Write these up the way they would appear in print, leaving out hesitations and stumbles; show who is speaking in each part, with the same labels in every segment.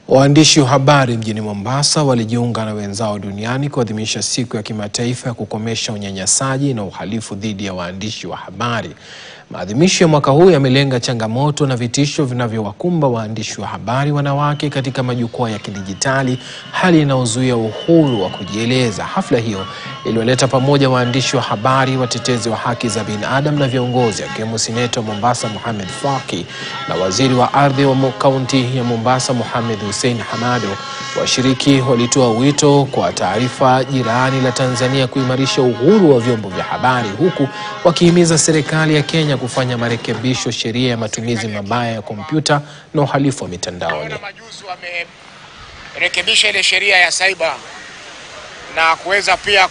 Speaker 1: Waandishi wa habari mjini Mombasa walijiunga na wenzao duniani kuadhimisha siku ya kimataifa ya kukomesha unyanyasaji na uhalifu dhidi ya waandishi wa habari. Maadhimisho ya mwaka huu yamelenga changamoto na vitisho vinavyowakumba waandishi wa habari wanawake katika majukwaa ya kidijitali, hali inayozuia uhuru wa kujieleza. Hafla hiyo iliwaleta pamoja waandishi wa habari, watetezi wa haki za binadamu na viongozi akiwemo Seneta wa Mombasa Mohamed Faki na waziri wa ardhi wa kaunti ya Mombasa Mohamed Hussein Hamado. Washiriki walitoa wito kwa taifa jirani la Tanzania kuimarisha uhuru wa vyombo vya habari, huku wakihimiza serikali ya Kenya kufanya marekebisho sheria ya matumizi mabaya ya kompyuta na uhalifu wa mitandaoni.
Speaker 2: Majuzi wamerekebisha ile sheria ya cyber na kuweza pia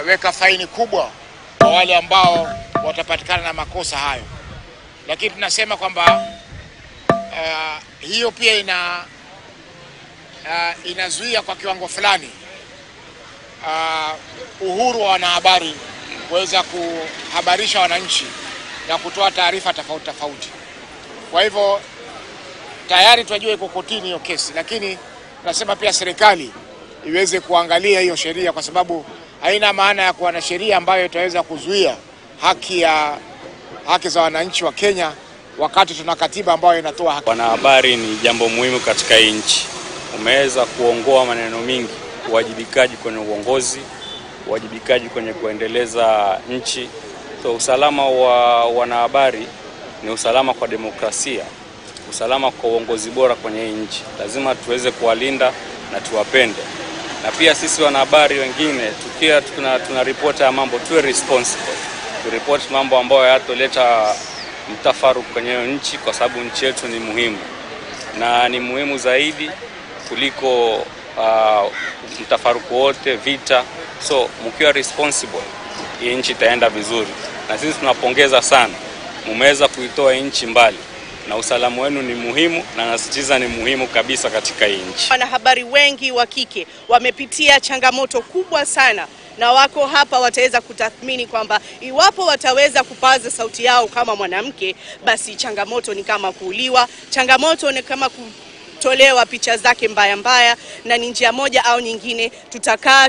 Speaker 2: kuweka faini kubwa kwa wale ambao watapatikana na makosa hayo. Lakini tunasema kwamba hiyo pia inazuia kwa kiwango fulani uhuru wa wanahabari kuweza kuhabarisha wananchi na kutoa taarifa tofauti tofauti. Kwa hivyo tayari tunajua iko kotini hiyo kesi, lakini tunasema pia serikali iweze kuangalia hiyo sheria, kwa sababu haina maana ya kuwa na sheria ambayo itaweza kuzuia haki za wananchi wa Kenya wakati tuna katiba ambayo inatoa haki.
Speaker 3: Wanahabari ni jambo muhimu katika nchi. Umeweza kuongoa maneno mingi: uwajibikaji kwenye uongozi, uwajibikaji kwenye kuendeleza nchi. So usalama wa wanahabari ni usalama kwa demokrasia, usalama kwa uongozi bora kwenye nchi. Lazima tuweze kuwalinda na tuwapende. Na pia sisi wanahabari wengine tukiwa tunaripoti ya mambo, tuwe responsible. Turipoti mambo ambayo yatoleta mtafaruku kwenye nchi, kwa sababu nchi yetu ni muhimu. Na ni muhimu zaidi kuliko mtafaruku wote, vita. So mkiwa responsible, hii nchi itaenda vizuri. Na sisi tunapongeza sana, mmeweza kuitoa nchi mbali, na usalama wenu ni muhimu, na nasitiza ni muhimu kabisa katika hii nchi.
Speaker 4: Wanahabari wengi wa kike wamepitia changamoto kubwa sana, na wako hapa wataweza kutathmini kwamba iwapo wataweza kupaza sauti yao kama mwanamke, basi changamoto ni kama kuuliwa, changamoto ni kama kutolewa picha zake mbaya, na ni njia moja au nyingine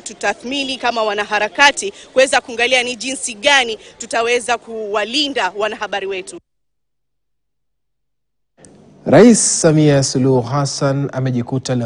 Speaker 4: tutathmini kama wanaharakati kuweza kuangalia ni jinsi gani tutaweza kuwalinda wanahabari wetu.
Speaker 1: Rais Samia Suluhu Hassan amejikuta